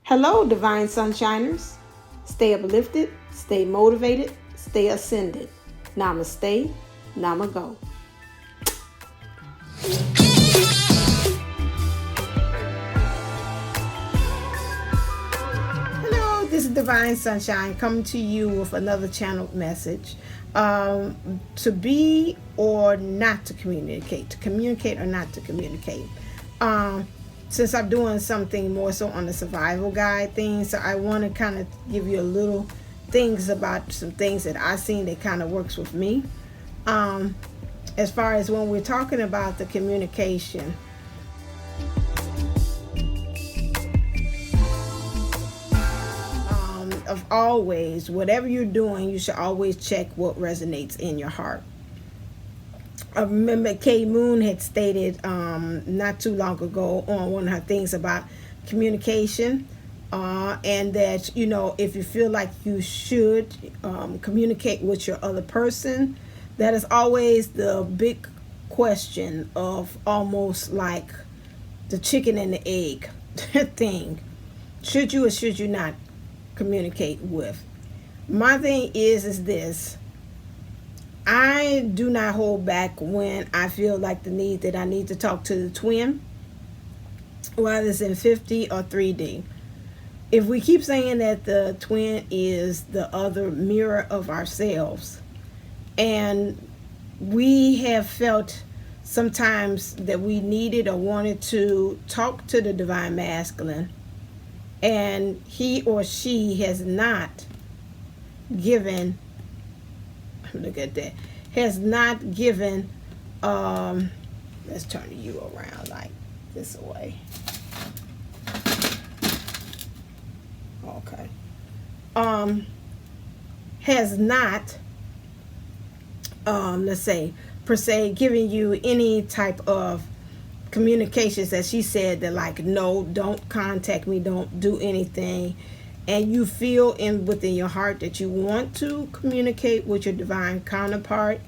Hello, Divine Sunshiners. Stay uplifted, stay motivated, stay ascended. Namaste, Namago. Hello, this is Divine Sunshine coming to you with another channeled message. To be or not to communicate or not to communicate. Since I'm doing something more so on the survival guide thing, so I want to kind of give you a little things about some things that I've seen that kind of works with me. As far as when we're talking about the communication, of always, whatever you're doing, you should always check what resonates in your heart. I remember Kay Moon had stated not too long ago on one of her things about communication, and that, you know, if you feel like you should communicate with your other person, that is always the big question of almost like the chicken and the egg thing. Should you or should you not communicate with? My thing is this: I do not hold back when I feel like the need that I need to talk to the twin, whether it's in 5D or 3D. If we keep saying that the twin is the other mirror of ourselves, and we have felt sometimes that we needed or wanted to talk to the divine masculine, and he or she has not given, look at that, has not given, let's turn you around like this way. Okay. Has not, let's say, per se, giving you any type of communications that she said that, like, no, don't contact me, don't do anything, and you feel within your heart that you want to communicate with your divine counterpart,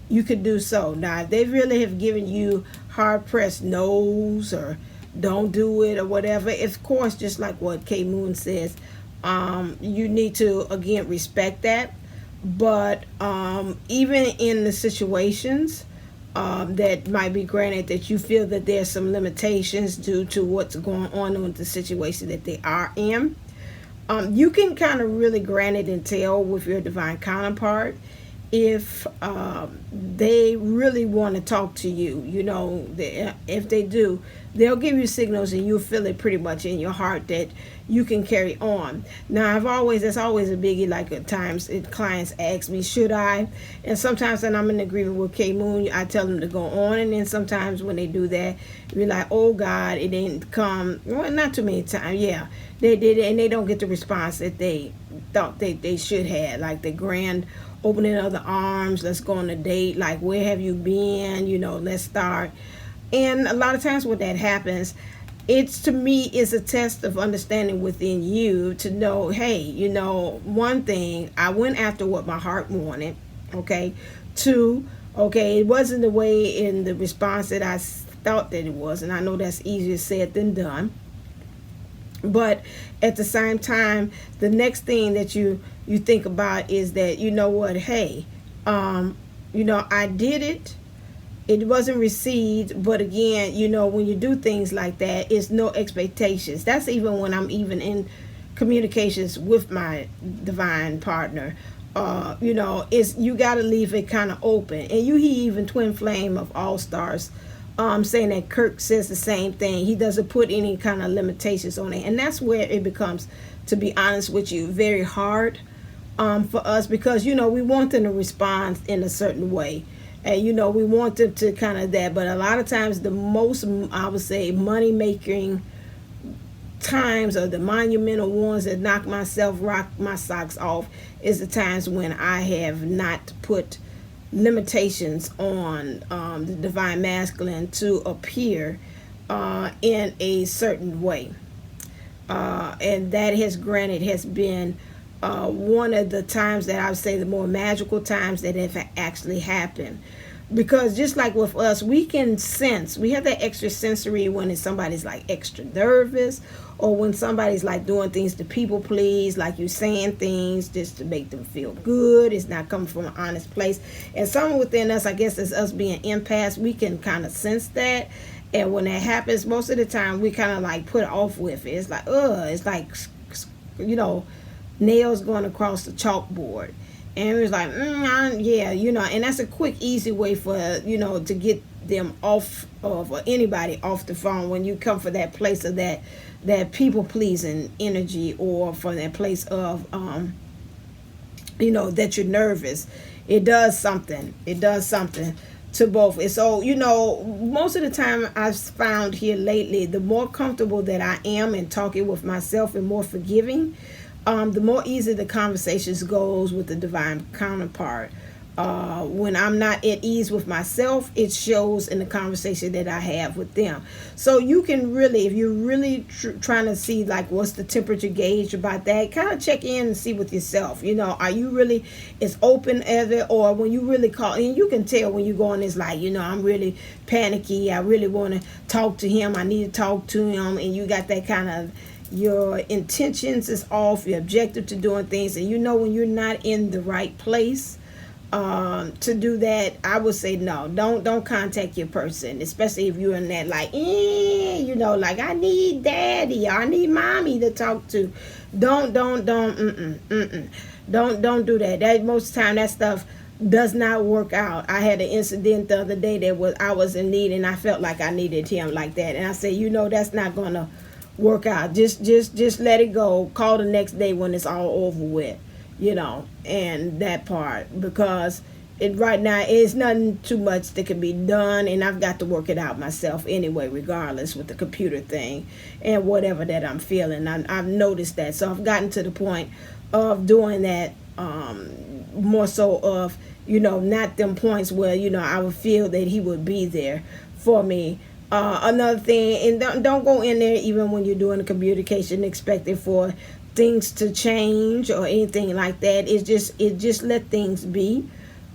you could do so. Now, if they really have given you hard-pressed no's or don't do it or whatever, of course, just like what Kay Moon says, you need to, again, respect that. But even in the situations that might be granted that you feel that there's some limitations due to what's going on with the situation that they are in, you can kind of really grant it and tell with your divine counterpart if they really want to talk to you. You know, if they do, they'll give you signals and you'll feel it pretty much in your heart that you can carry on. Now, that's always a biggie. Like, at times clients ask me, should I? And sometimes when I'm in agreement with K Moon, I tell them to go on. And then sometimes when they do that, you're like, oh God, it didn't come. Well, not too many times. Yeah, they did it, and they don't get the response that they thought they should have. Like the grand opening of the arms, let's go on a date, like, where have you been? You know, let's start. And a lot of times when that happens, to me, is a test of understanding within you to know, hey, you know, one thing, I went after what my heart wanted, okay? Two, okay, it wasn't the way in the response that I thought that it was, and I know that's easier said than done. But at the same time, the next thing that you think about is that, you know what, hey, you know, I did it. It wasn't received, but again, you know, when you do things like that, it's no expectations. That's even when I'm even in communications with my divine partner. You know, you got to leave it kind of open. And you hear even Twin Flame of All Stars saying that Kirk says the same thing. He doesn't put any kind of limitations on it. And that's where it becomes, to be honest with you, very hard for us, because, you know, we want them to respond in a certain way. And, you know, we want them to kind of that. But a lot of times the most, I would say, money-making times, or the monumental ones that rock my socks off, is the times when I have not put limitations on the divine masculine to appear in a certain way. And that has been one of the times that I would say the more magical times that have actually happened. Because just like with us, we can sense, we have that extra sensory when somebody's like extra nervous, or when somebody's like doing things to people please, like you saying things just to make them feel good. It's not coming from an honest place. And something within us, I guess, is us being empaths, we can kind of sense that. And when that happens, most of the time we kind of like put off with it. It's like, it's like, nails going across the chalkboard. And it was like, yeah, and that's a quick, easy way for, to get them off of, or anybody off the phone when you come for that place of that people pleasing energy, or from that place of, that you're nervous. It does something. It does something to both. And so, most of the time I've found here lately, the more comfortable that I am in talking with myself and more forgiving, the more easy the conversations goes with the divine counterpart. When I'm not at ease with myself, it shows in the conversation that I have with them. So you can really, if you're really trying to see like what's the temperature gauge about that, kind of check in and see with yourself. Are you really as open as it, or when you really call, and you can tell when you go on this like, I'm really panicky, I really want to talk to him, I need to talk to him, and you got that kind of, your intentions is off, your objective to doing things, and when you're not in the right place to do that, I would say no, don't contact your person, especially if you're in that like, like I need daddy, or I need mommy to talk to. Don't do that. That most of the time that stuff does not work out. I had an incident the other day that I was in need, and I felt like I needed him like that, and I said, that's not gonna work out. Just let it go. Call the next day when it's all over with, and that part, because right now it's nothing too much that can be done, and I've got to work it out myself anyway, regardless, with the computer thing and whatever that I'm feeling. I've noticed that, so I've gotten to the point of doing that, more so of, not them points where, I would feel that he would be there for me. Another thing, and don't go in there even when you're doing a communication expecting for things to change or anything like that. It just let things be.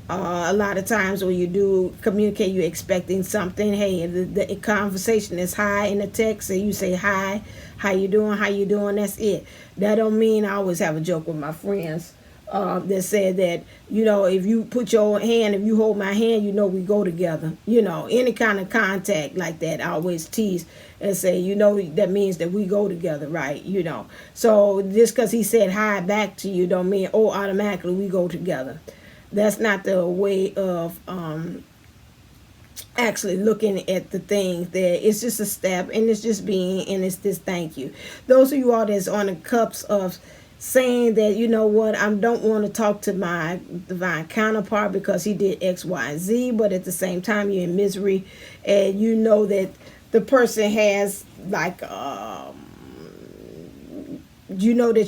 A lot of times when you do communicate, you're expecting something. Hey, the conversation is high in the text, and you say hi, how you doing, that's it. That don't mean, I always have a joke with my friends that said that, if you put your hand, if you hold my hand, we go together. Any kind of contact like that, I always tease and say, that means that we go together, right? So just because he said hi back to you don't mean, automatically we go together. That's not the way of actually looking at the thing. That it's just a step, and it's just being, and it's this thank you. Those of you all that's on the cups of saying that, I don't want to talk to my divine counterpart because he did X, Y, and Z, but at the same time you're in misery, and that the person has like, that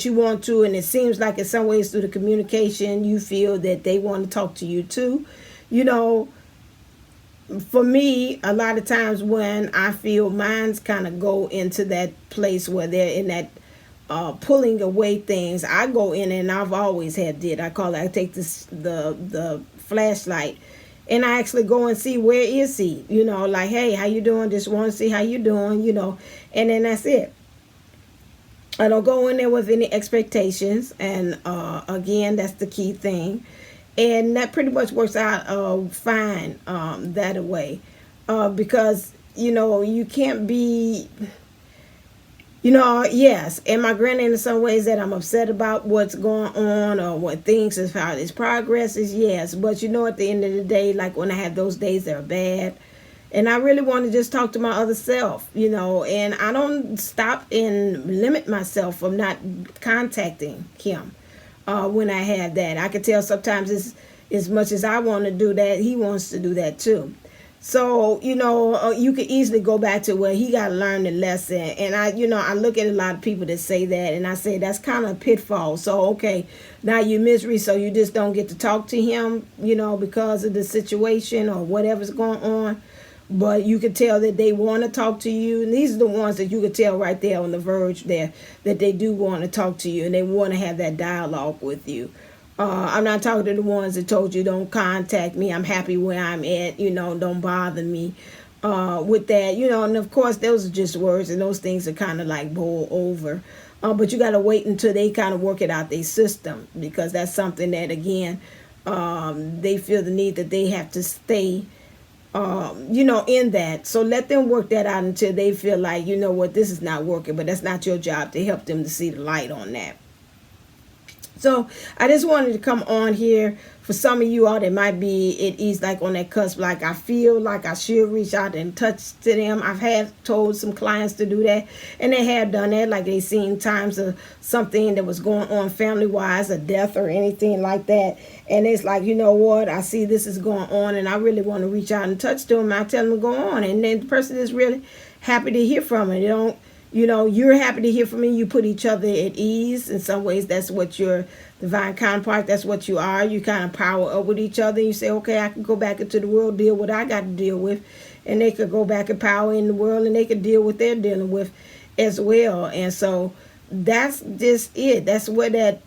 you want to, and it seems like in some ways through the communication you feel that they want to talk to you too. For me, a lot of times when I feel minds kind of go into that place where they're in that pulling away things, I go in, and I've always I take the flashlight, and I actually go and see, where is he, like, hey, how you doing, just want to see how you doing, and then that's it. I don't go in there with any expectations, and again, that's the key thing, and that pretty much works out fine that way, because you can't be, yes, am I granted in some ways that I'm upset about what's going on or what things as far as progress is? Yes, but at the end of the day, like when I have those days that are bad, and I really want to just talk to my other self, and I don't stop and limit myself from not contacting him when I have that. I can tell sometimes it's, as much as I want to do that, he wants to do that too. So, you could easily go back to where he got to learn the lesson. And I look at a lot of people that say that, and I say that's kind of a pitfall. So, okay, now you're misery, so you just don't get to talk to him, because of the situation or whatever's going on. But you could tell that they want to talk to you. And these are the ones that you could tell right there on the verge there that they do want to talk to you, and they want to have that dialogue with you. I'm not talking to the ones that told you don't contact me, I'm happy where I'm at, don't bother me. with that, and of course those are just words, and those things are kind of like boil over. But you got to wait until they kind of work it out their system, because that's something that, again, they feel the need that they have to stay, in that. So let them work that out until they feel like, what, this is not working. But that's not your job to help them to see the light on that. So I just wanted to come on here for some of you all that might be at ease, like on that cusp, like I feel like I should reach out and touch to them. I've had told some clients to do that, and they have done that, like they seen times of something that was going on family-wise, a death or anything like that. And it's like, you know what, I see this is going on, and I really want to reach out and touch to them. I tell them to go on, and then the person is really happy to hear from it. You're happy to hear from me. You put each other at ease. In some ways, that's what your divine counterpart, that's what you are. You kind of power up with each other. You say, okay, I can go back into the world, deal with what I got to deal with. And they could go back and power in the world, and they could deal with what they're dealing with as well. And so that's just it. That's where that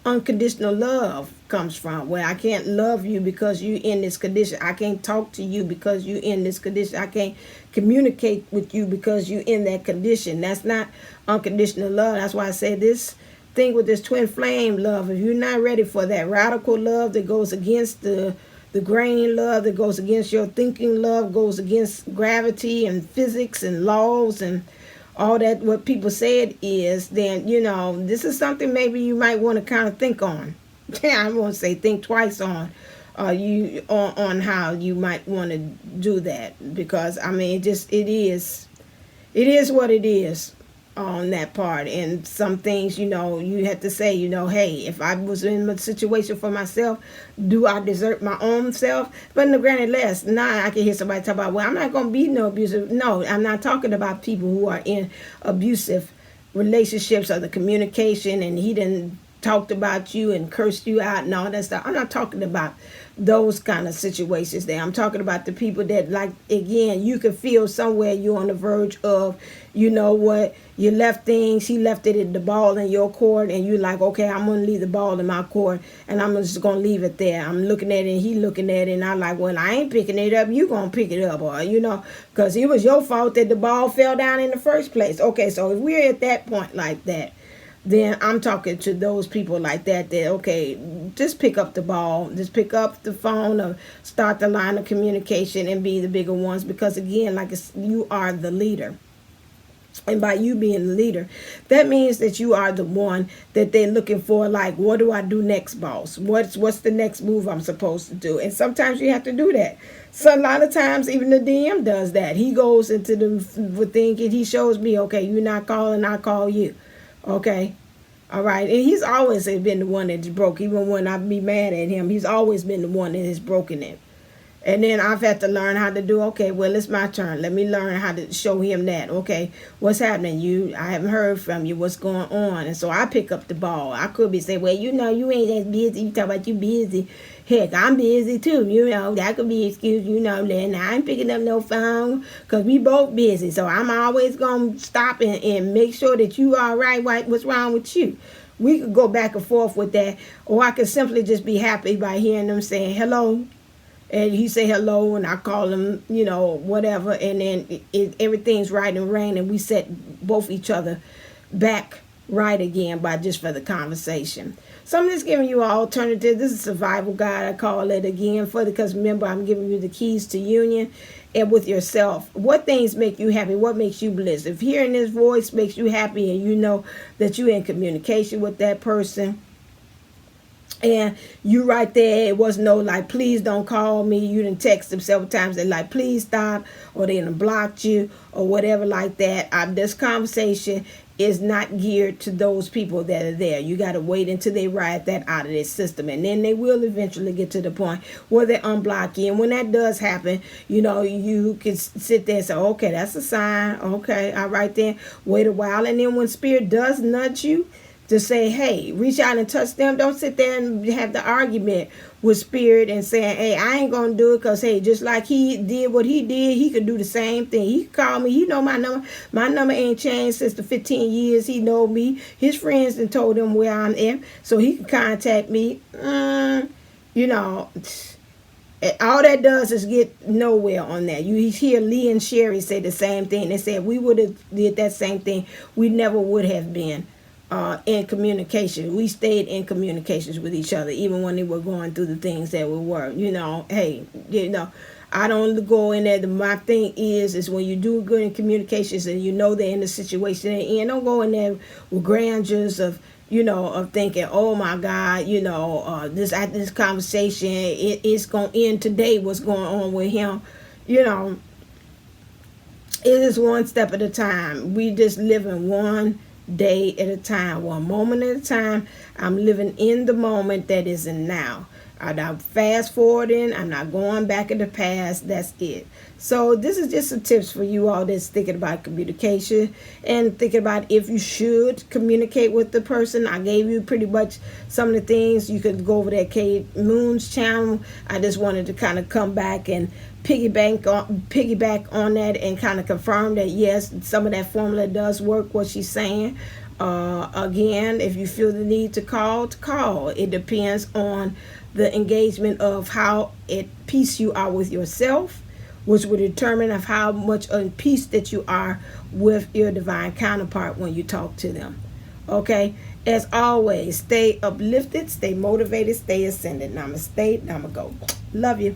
unconditional love comes from, where I can't love you because you in this condition. I can't talk to you because you in this condition. I can't communicate with you because you in that condition. That's not unconditional love. That's why I say this thing with this twin flame love. If you're not ready for that radical love that goes against the grain love, that goes against your thinking love, goes against gravity and physics and laws and all that, what people say it is, then, this is something maybe you might want to kind of think on. I won't say think twice on how you might want to do that, because it is what it is on that part. And some things, you have to say, hey, if I was in a situation for myself, do I desert my own self? But no, granted less. Now I can hear somebody talk about, well, I'm not going to be no abusive. No, I'm not talking about people who are in abusive relationships or the communication, and he didn't talked about you and cursed you out and all that stuff. I'm not talking about those kind of situations there. I'm talking about the people that, like, again, you can feel somewhere you're on the verge of, you left things, he left it at the ball in your court, and you're like, okay, I'm going to leave the ball in my court, and I'm just going to leave it there. I'm looking at it, and he looking at it, and I'm like, well, I ain't picking it up, you going to pick it up, or, because it was your fault that the ball fell down in the first place. Okay, so if we're at that point like that, then I'm talking to those people like that, okay, just pick up the ball, just pick up the phone, or start the line of communication and be the bigger ones, because again, you are the leader. And by you being the leader, that means that you are the one that they're looking for, like, what do I do next, boss? What's the next move I'm supposed to do? And sometimes you have to do that. So a lot of times, even the DM does that. He goes into the thing and he shows me, okay, you're not calling, I call you. Okay. All right. And he's always been the one that broke. Even when I be mad at him, he's always been the one that has broken it. And then I've had to learn how to do, okay, well, it's my turn. Let me learn how to show him that. Okay, what's happening? I haven't heard from you. What's going on? And so I pick up the ball. I could be saying, well, you ain't as busy. You talk about you busy. Heck, I'm busy too. That could be excuse, then I ain't picking up no phone because we both busy. So I'm always going to stop and make sure that you all right. What's wrong with you? We could go back and forth with that. Or I could simply just be happy by hearing them saying hello. And he say hello, and I call him, whatever. And then everything's right and rain, and we set both each other back right again for the conversation. So I'm just giving you an alternative. This is a survival guide, I call it again, because remember, I'm giving you the keys to union and with yourself. What things make you happy? What makes you bliss? If hearing this voice makes you happy and you know that you're in communication with that person, and you right there, it was no like, please don't call me. You didn't text them several times. They're like, please stop, or they done blocked you, or whatever like that. This conversation is not geared to those people that are there. You got to wait until they ride that out of their system, and then they will eventually get to the point where they unblock you. And when that does happen, you can sit there and say, okay, that's a sign. Okay, all right then. Wait a while, and then when spirit does nudge you to say, hey, reach out and touch them. Don't sit there and have the argument with spirit and saying, hey, I ain't going to do it because, hey, just like he did what he did, he could do the same thing. He could call me. He know my number. My number ain't changed since the 15 years he know me. His friends done told him where I'm at, so he can contact me. And All that does is get nowhere on that. You hear Lee and Sherry say the same thing. They said we would have did that same thing. We never would have been in communication. We stayed in communications with each other, even when they were going through the things that we were. Hey, I don't go in there. My thing is when you do good in communications and they're in the situation they're in, don't go in there with grandeurs of thinking, oh my God, this conversation, it's going to end today, what's going on with him. It is one step at a time. We just living one day at a time, one moment at a time. I'm living in the moment that is in now. I'm not fast forwarding. I'm not going back in the past. That's it. So this is just some tips for you all that's thinking about communication and thinking about if you should communicate with the person. I gave you pretty much some of the things. You could go over to Kate Moon's channel. I just wanted to kind of come back and piggyback on that and kind of confirm that yes, some of that formula does work, what she's saying. Again, if you feel the need to call. It depends on the engagement of how at peace you are with yourself, which will determine of how much in peace that you are with your divine counterpart when you talk to them. Okay? As always, stay uplifted, stay motivated, stay ascended. Namaste, namago. Love you.